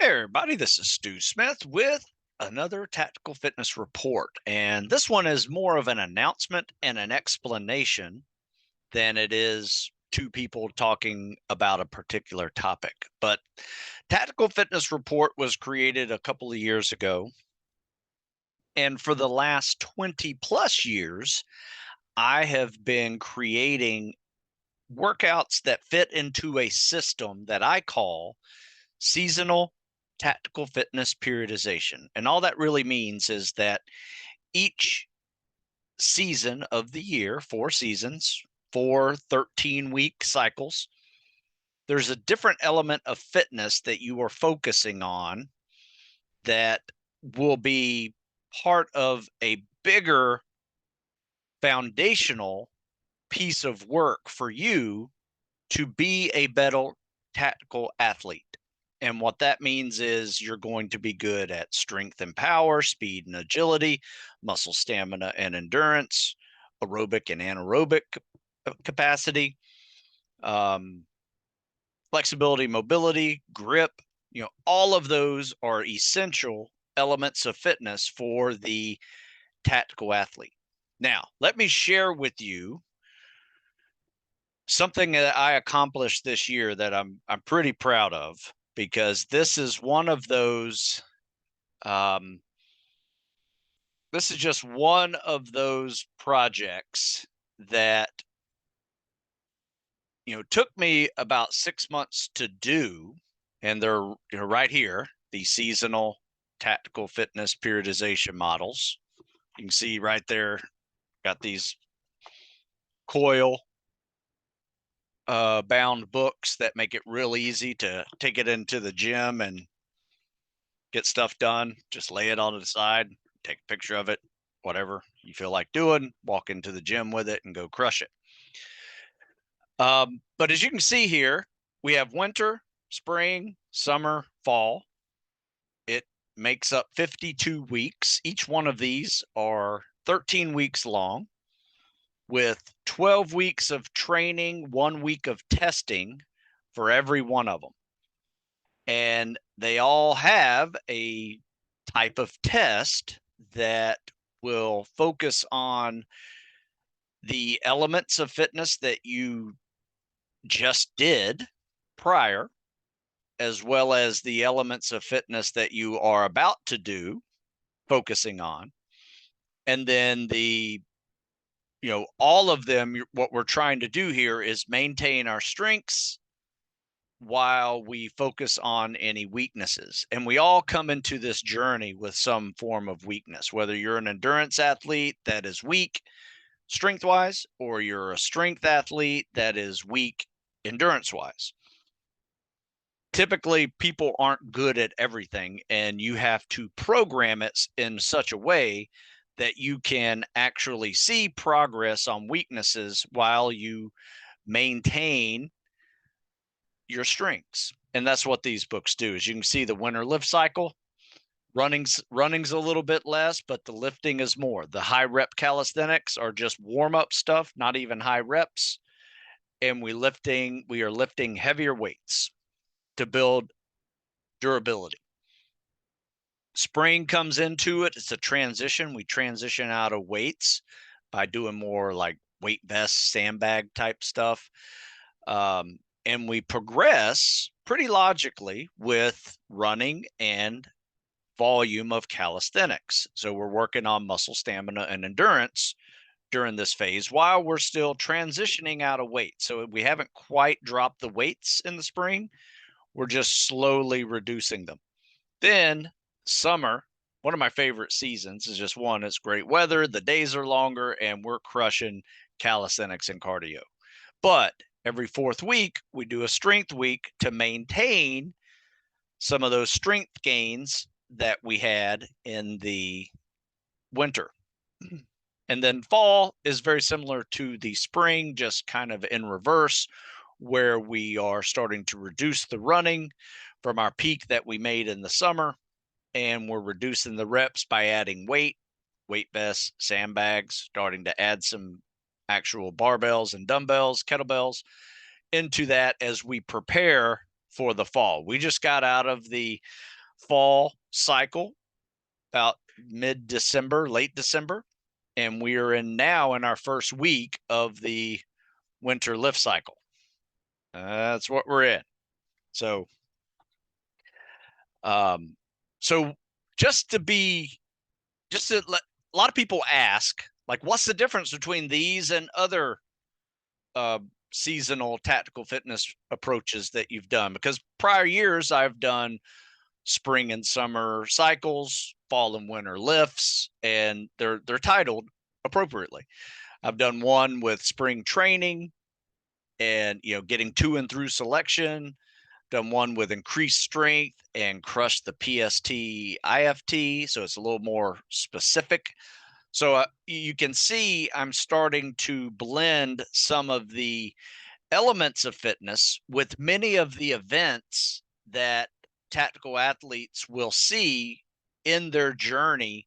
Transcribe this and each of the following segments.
everybody. This is Stu Smith with another tactical fitness report. And this one is more of an announcement and an explanation than it is two people talking about a particular topic. But Tactical Fitness Report was created a couple of years ago. And for the last 20 plus years, I have been creating workouts that fit into a system that I call Seasonal Tactical Fitness Periodization. And all that really means is that each season of the year, 4 seasons, 4 13-week cycles, there's a different element of fitness that you are focusing on that will be part of a bigger foundational piece of work for you to be a better tactical athlete. And what that means is you're going to be good at strength and power, speed and agility, muscle stamina and endurance, aerobic and anaerobic capacity, flexibility, mobility, grip. All of those are essential elements of fitness for the tactical athlete. Now, let me share with you something that I accomplished this year that I'm pretty proud of, because this is one of those this is just one of those projects that took me about 6 months to do. And they're right here, the Seasonal Tactical Fitness Periodization models. You can see right there, got these coil bound books that make it real easy to take it into the gym and get stuff done. Just lay it on the side, take a picture of it, whatever you feel like doing, walk into the gym with it and go crush it. But as you can see here, we have winter, spring, summer, fall. It makes up 52 weeks. Each one of these are 13 weeks long, with 12 weeks of training, 1 week of testing for every one of them. And they all have a type of test that will focus on the elements of fitness that you just did prior, as well as the elements of fitness that you are about to do, focusing on. And then all of them, what we're trying to do here is maintain our strengths while we focus on any weaknesses. And we all come into this journey with some form of weakness, whether you're an endurance athlete that is weak strength wise, or you're a strength athlete that is weak endurance wise. Typically, people aren't good at everything, and you have to program it in such a way that you can actually see progress on weaknesses while you maintain your strengths. And that's what these books do. As you can see, the winter lift cycle, running's a little bit less, but the lifting is more. The high rep calisthenics are just warm up stuff, not even high reps. And we are lifting heavier weights to build durability. Spring comes into it. It's a transition. We transition out of weights by doing more like weight vests, sandbag type stuff. And we progress pretty logically with running and volume of calisthenics. So we're working on muscle stamina and endurance during this phase while we're still transitioning out of weight. So we haven't quite dropped the weights in the spring. We're just slowly reducing them. Then summer, one of my favorite seasons, is just one, it's great weather, the days are longer, and we're crushing calisthenics and cardio. But every 4th week, we do a strength week to maintain some of those strength gains that we had in the winter. And then fall is very similar to the spring, just kind of in reverse, where we are starting to reduce the running from our peak that we made in the summer, and we're reducing the reps by adding weight vests, sandbags, starting to add some actual barbells and dumbbells, kettlebells into that as we prepare for the fall. We just got out of the fall cycle about mid-December, late December, and we are now in our first week of the winter lift cycle. That's what we're in. So, um, so just to let a lot of people ask, like, what's the difference between these and other uh, seasonal tactical fitness approaches that you've done? Because prior years I've done spring and summer cycles, fall and winter lifts, and they're titled appropriately. I've done one with spring training and getting to and through selection. Done one with increased strength and crush the PST IFT, so it's a little more specific. So you can see I'm starting to blend some of the elements of fitness with many of the events that tactical athletes will see in their journey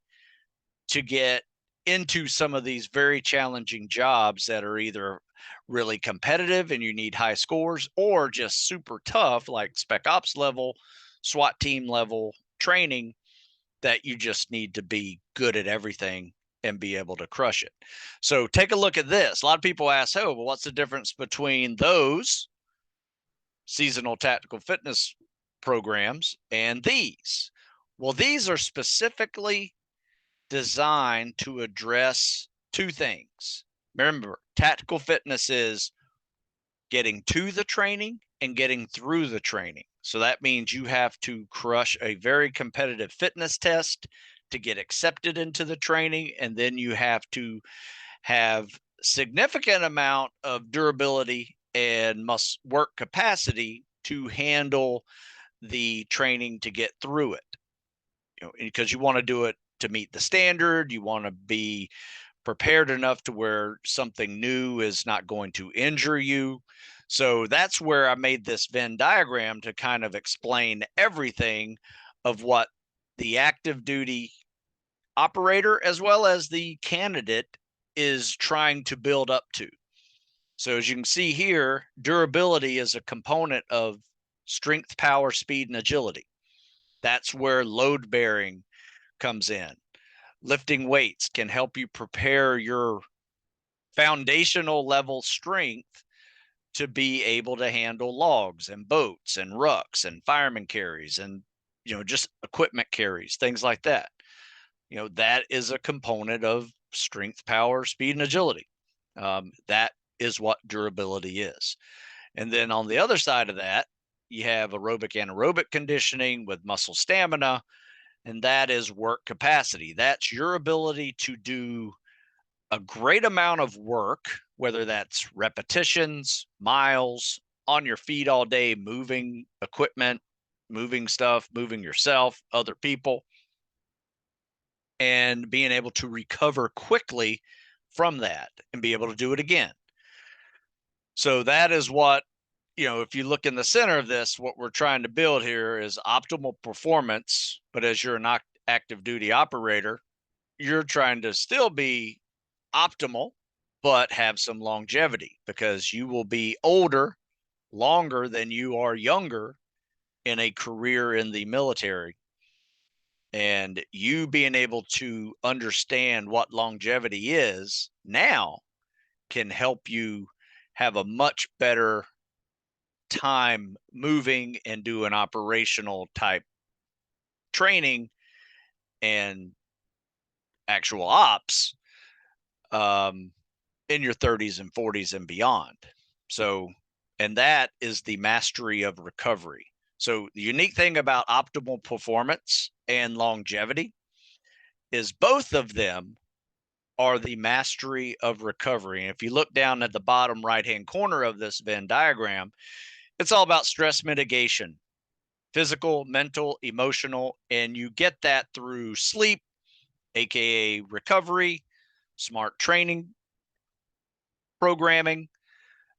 to get into some of these very challenging jobs that are either really competitive and you need high scores, or just super tough, like spec ops level, SWAT team level training, that you just need to be good at everything and be able to crush it. So take a look at this. A lot of people ask, oh, well, what's the difference between those seasonal tactical fitness programs and these? Well, these are specifically designed to address two things. Remember, tactical fitness is getting to the training and getting through the training. So that means you have to crush a very competitive fitness test to get accepted into the training, and then you have to have significant amount of durability and must work capacity to handle the training to get through it. Because you want to do it to meet the standard, you want to be prepared enough to where something new is not going to injure you. So that's where I made this Venn diagram to kind of explain everything of what the active duty operator as well as the candidate is trying to build up to. So as you can see here, durability is a component of strength, power, speed, and agility. That's where load bearing comes in. Lifting weights can help you prepare your foundational level strength to be able to handle logs and boats and rucks and fireman carries and just equipment carries, things like that. That is a component of strength, power, speed, and agility. That is what durability is. And then on the other side of that, you have aerobic anaerobic conditioning with muscle stamina, and that is work capacity. That's your ability to do a great amount of work, whether that's repetitions, miles, on your feet all day, moving equipment, moving stuff, moving yourself, other people, and being able to recover quickly from that and be able to do it again. So that is what, if you look in the center of this, what we're trying to build here is optimal performance. But as you're an active duty operator, you're trying to still be optimal, but have some longevity, because you will be older longer than you are younger in a career in the military. And you being able to understand what longevity is now can help you have a much better time moving and do an operational type training and actual ops in your 30s and 40s and beyond. So, and that is the mastery of recovery. So the unique thing about optimal performance and longevity is both of them are the mastery of recovery. And if you look down at the bottom right-hand corner of this Venn diagram, it's all about stress mitigation, physical, mental, emotional, and you get that through sleep, aka recovery, smart training, programming,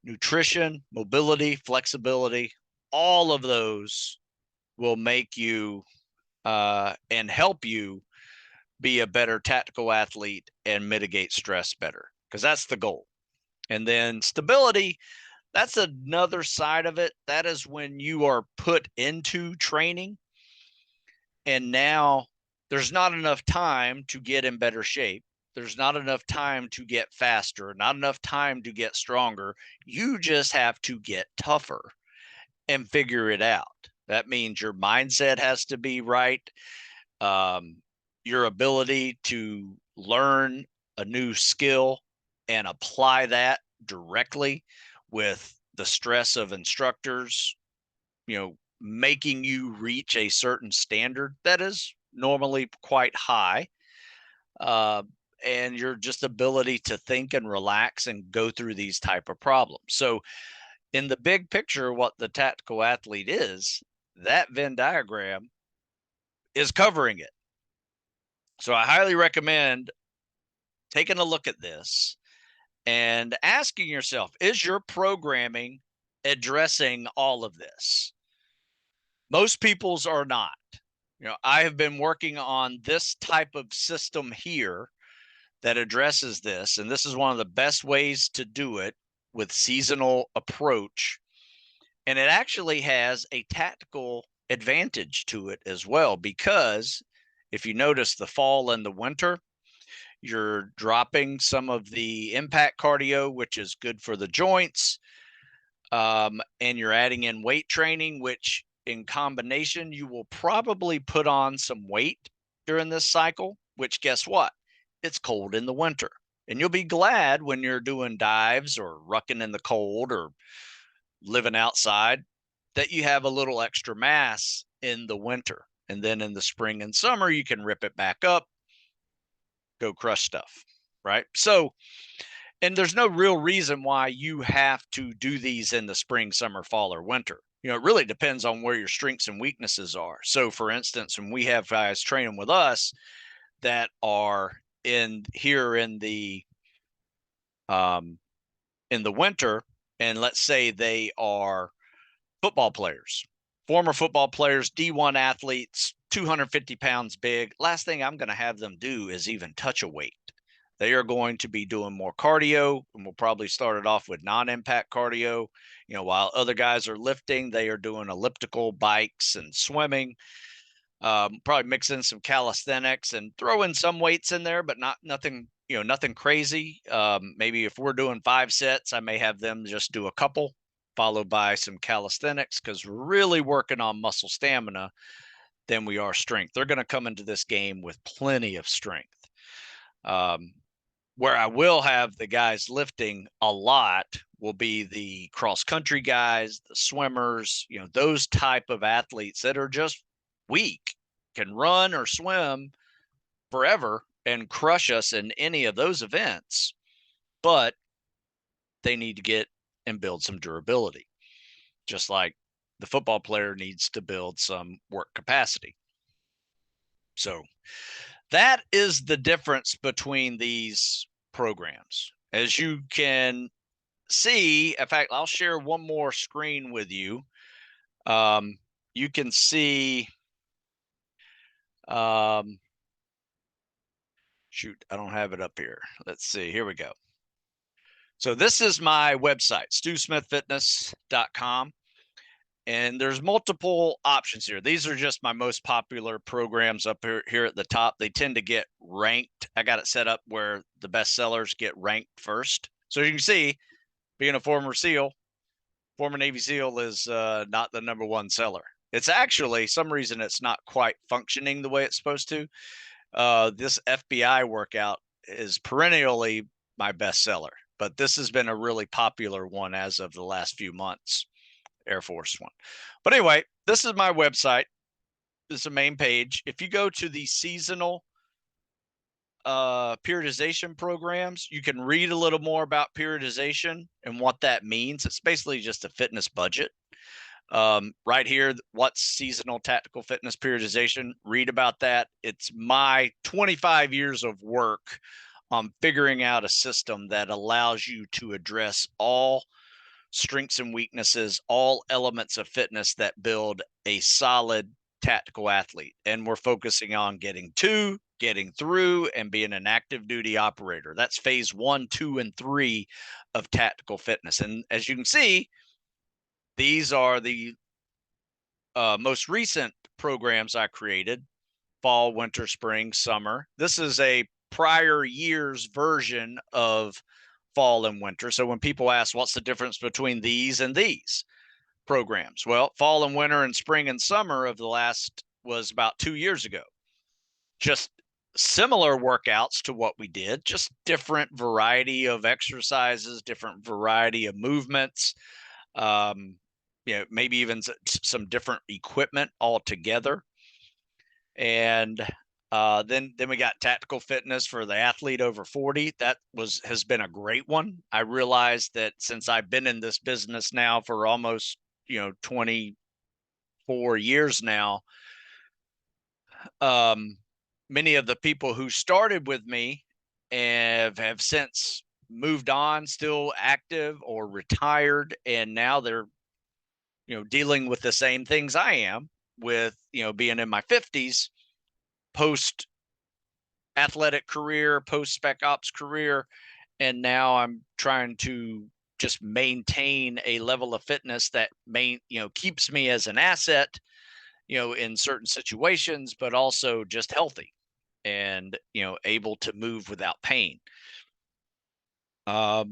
nutrition, mobility, flexibility. All of those will make you and help you be a better tactical athlete and mitigate stress better, because that's the goal. And then stability, that's another side of it. That is when you are put into training And now there's not enough time to get in better shape. There's not enough time to get faster, not enough time to get stronger. You just have to get tougher and figure it out. That means your mindset has to be right. Your ability to learn a new skill and apply that directly with the stress of instructors, making you reach a certain standard that is normally quite high, uh, and your just ability to think and relax and go through these type of problems. So in the big picture, what the tactical athlete is, that Venn diagram is covering it. So I highly recommend taking a look at this and asking yourself, is your programming addressing all of this? Most people's are not. I have been working on this type of system here that addresses this, and this is one of the best ways to do it with seasonal approach. And it actually has a tactical advantage to it as well, because if you notice the fall and the winter, you're dropping some of the impact cardio, which is good for the joints. And you're adding in weight training, which in combination, you will probably put on some weight during this cycle, which guess what? It's cold in the winter. And you'll be glad when you're doing dives or rucking in the cold or living outside that you have a little extra mass in the winter. And then in the spring and summer, you can rip it back up, go crush stuff, right? So, and there's no real reason why you have to do these in the spring, summer, fall, or winter. It really depends on where your strengths and weaknesses are. So, for instance, when we have guys training with us that are in the winter, and let's say they are football players, former football players, D1 athletes, 250 pounds big. Last thing I'm going to have them do is even touch a weight. They are going to be doing more cardio, and we'll probably start it off with non-impact cardio. While other guys are lifting, they are doing elliptical bikes and swimming. Probably mix in some calisthenics and throw in some weights in there, but nothing crazy. Maybe if we're doing 5 sets, I may have them just do a couple, followed by some calisthenics, because we're really working on muscle stamina than we are strength. They're going to come into this game with plenty of strength. Where I will have the guys lifting a lot will be the cross country guys, the swimmers, those type of athletes that are just weak, can run or swim forever and crush us in any of those events, but they need to get and build some durability, just like the football player needs to build some work capacity. So that is the difference between these programs. As you can see, in fact, I'll share one more screen with you. You can see, shoot, I don't have it up here. Let's see, here we go. So this is my website, stewsmithfitness.com. And there's multiple options here. These are just my most popular programs up here at the top. They tend to get ranked. I got it set up where the best sellers get ranked first. So you can see, being a former SEAL, former Navy SEAL is not the #1 seller. It's actually, some reason it's not quite functioning the way it's supposed to. This FBI workout is perennially my best seller, but this has been a really popular one as of the last few months. Air Force one. But anyway, this is my website. This is the main page. If you go to the seasonal periodization programs, you can read a little more about periodization and what that means. It's basically just a fitness budget. Right here, what's seasonal tactical fitness periodization? Read about that. It's my 25 years of work on figuring out a system that allows you to address all strengths and weaknesses, all elements of fitness that build a solid tactical athlete. And we're focusing on getting through, and being an active duty operator. That's phase 1, 2, and 3 of tactical fitness. And as you can see, these are the most recent programs I created. fall, winter, spring, summer. This is a prior year's version of fall and winter. So when people ask what's the difference between these and these programs, well, fall and winter and spring and summer of the last was about 2 years ago. Just similar workouts to what we did, just different variety of exercises, different variety of movements, maybe even some different equipment altogether. And then we got tactical fitness for the athlete over 40. That has been a great one. I realized that since I've been in this business now for almost 24 years now, many of the people who started with me and have since moved on, still active or retired, and now they're dealing with the same things I am with being in my 50s, post athletic career, post spec ops career, and now I'm trying to just maintain a level of fitness that keeps me as an asset in certain situations, but also just healthy and able to move without pain.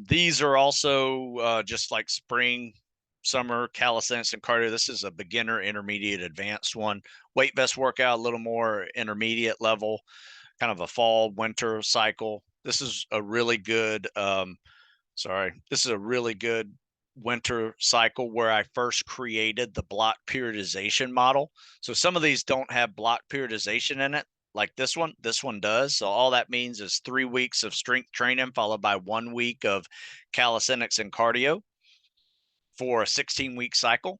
These are also just like spring, summer calisthenics and cardio. This is a beginner, intermediate, advanced one. Weight vest workout, a little more intermediate level, kind of a fall, winter cycle. This is a really good, this is a really good winter cycle where I first created the block periodization model. So some of these don't have block periodization in it, like this one. This one does. So all that means is 3 weeks of strength training followed by 1 week of calisthenics and cardio for a 16-week cycle.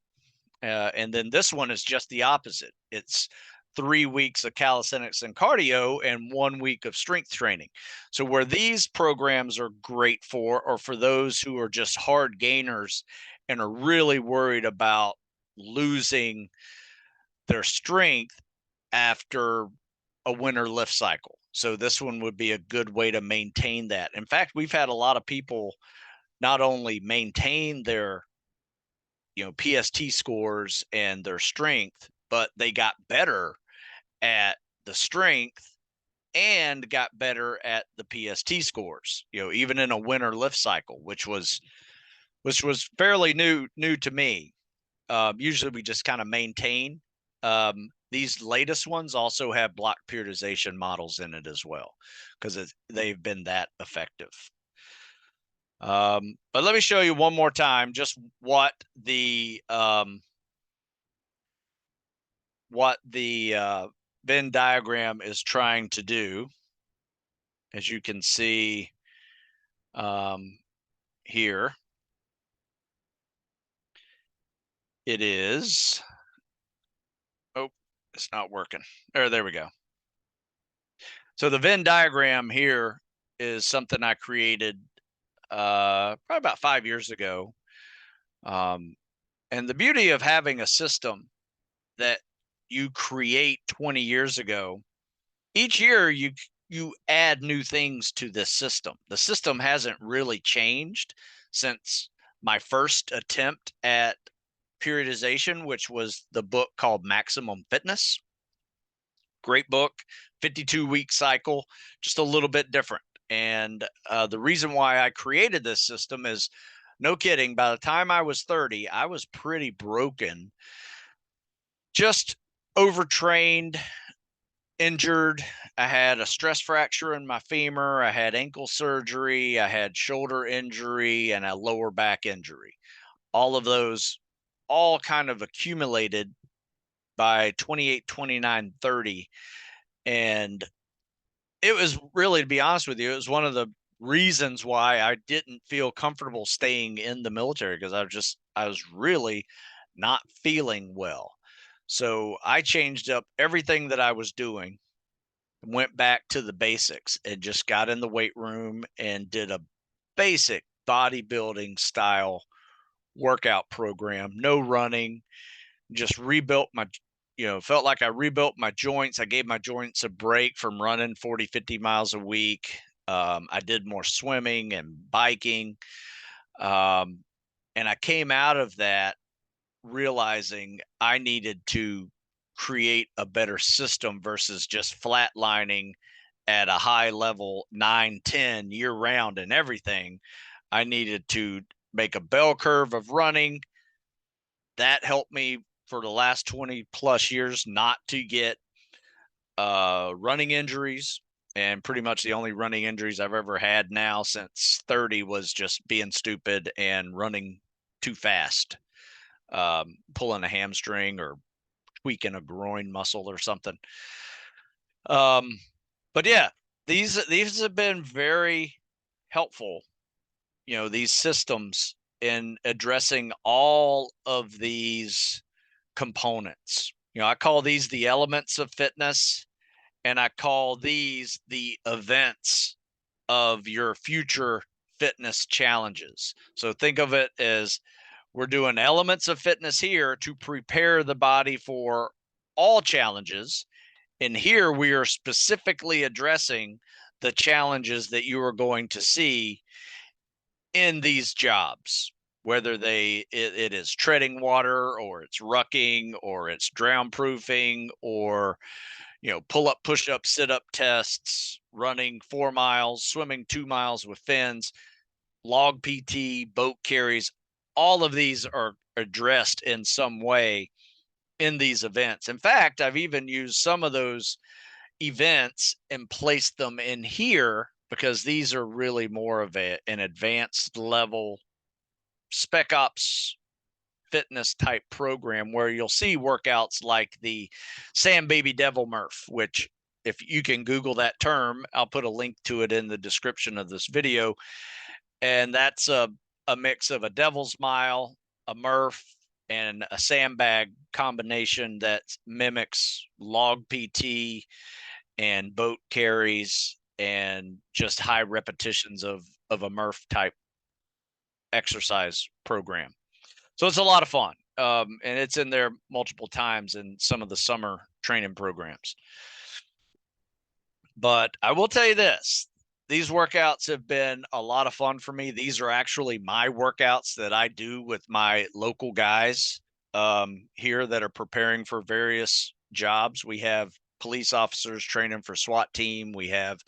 And then this one is just the opposite. It's 3 weeks of calisthenics and cardio and 1 week of strength training. So where these programs are great for, or for those who are just hard gainers and are really worried about losing their strength after a winter lift cycle. So this one would be a good way to maintain that. In fact, we've had a lot of people not only maintain their PST scores and their strength, but they got better at the strength and got better at the PST scores, even in a winter lift cycle, which was fairly new to me. Usually we just kind of maintain. These latest ones also have block periodization models in it as well, because they've been that effective. But let me show you one more time just what the Venn diagram is trying to do. As you can see here, it is, it's not working. There we go. So the Venn diagram here is something I created probably about 5 years ago. And the beauty of having a system that you create 20 years ago, each year you add new things to this system. The system hasn't really changed since my first attempt at periodization, which was the book called Maximum Fitness. Great book, 52-week cycle, just a little bit different. And the reason why I created this system is, no kidding, by the time I was 30, I was pretty broken, just overtrained, injured. I had a stress fracture in my femur. I had ankle surgery. I had shoulder injury and a lower back injury. All of those all kind of accumulated by 28, 29, 30. And it was really, to be honest with you, it was one of the reasons why I didn't feel comfortable staying in the military, because I was really not feeling well. So I changed up everything that I was doing, went back to the basics, and just got in the weight room and did a basic bodybuilding style workout program. No running, just rebuilt my, felt like I rebuilt my joints. I gave my joints a break from running 40, 50 miles a week. I did more swimming and biking. And I came out of that realizing I needed to create a better system versus just flatlining at a high level 9, 10 year round and everything. I needed to make a bell curve of running. That helped me for the last 20 plus years not to get running injuries. And pretty much the only running injuries I've ever had now since 30 was just being stupid and running too fast, pulling a hamstring or tweaking a groin muscle or something. But yeah, these have been very helpful, these systems in addressing all of these components. I call these the elements of fitness, and I call these the events of your future fitness challenges. So think of it as we're doing elements of fitness here to prepare the body for all challenges. And here we are specifically addressing the challenges that you are going to see in these jobs, whether it is treading water, or it's rucking, or it's drown proofing, or pull up, push up, sit up tests, running 4 miles, swimming 2 miles with fins, log PT, boat carries. All of these are addressed in some way in these events. In fact, I've even used some of those events and placed them in here because these are really more of an advanced level spec ops fitness type program, where you'll see workouts like the Sam Baby Devil Murph, which if you can Google that term, I'll put a link to it in the description of this video. And that's a mix of a devil's mile, a Murph, and a sandbag combination that mimics log PT and boat carries and just high repetitions of a Murph type exercise program. So it's a lot of fun. And it's in there multiple times in some of the summer training programs. But I will tell you this, these workouts have been a lot of fun for me. These are actually my workouts that I do with my local guys here that are preparing for various jobs. We have police officers training for SWAT team. We have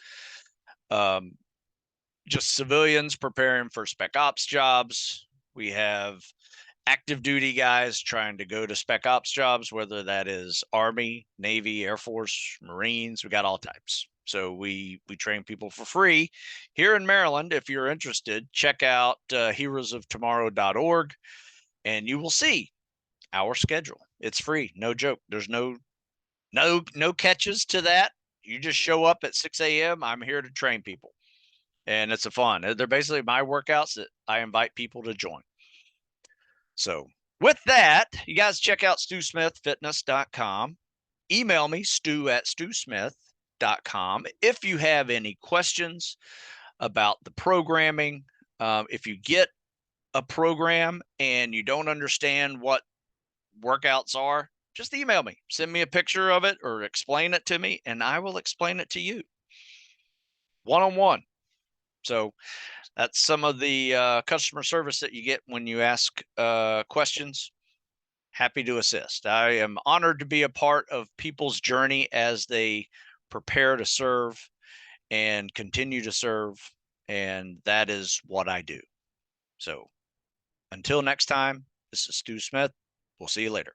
just civilians preparing for spec ops jobs. We have active duty guys trying to go to spec ops jobs, whether that is Army, Navy, Air Force, Marines. We got all types. So we train people for free here in Maryland. If you're interested, check out heroesoftomorrow.org, and you will see our schedule. It's free, no joke. There's no catches to that. You just show up at 6 a.m. I'm here to train people, and it's a fun. They're basically my workouts that I invite people to join. So with that, you guys check out StuSmithFitness.com. Email me, stu@StuSmith.com. If you have any questions about the programming, if you get a program and you don't understand what workouts are, just email me. Send me a picture of it or explain it to me, and I will explain it to you one-on-one. So that's some of the customer service that you get when you ask questions. Happy to assist. I am honored to be a part of people's journey as they prepare to serve and continue to serve. And that is what I do. So until next time, this is Stu Smith. We'll see you later.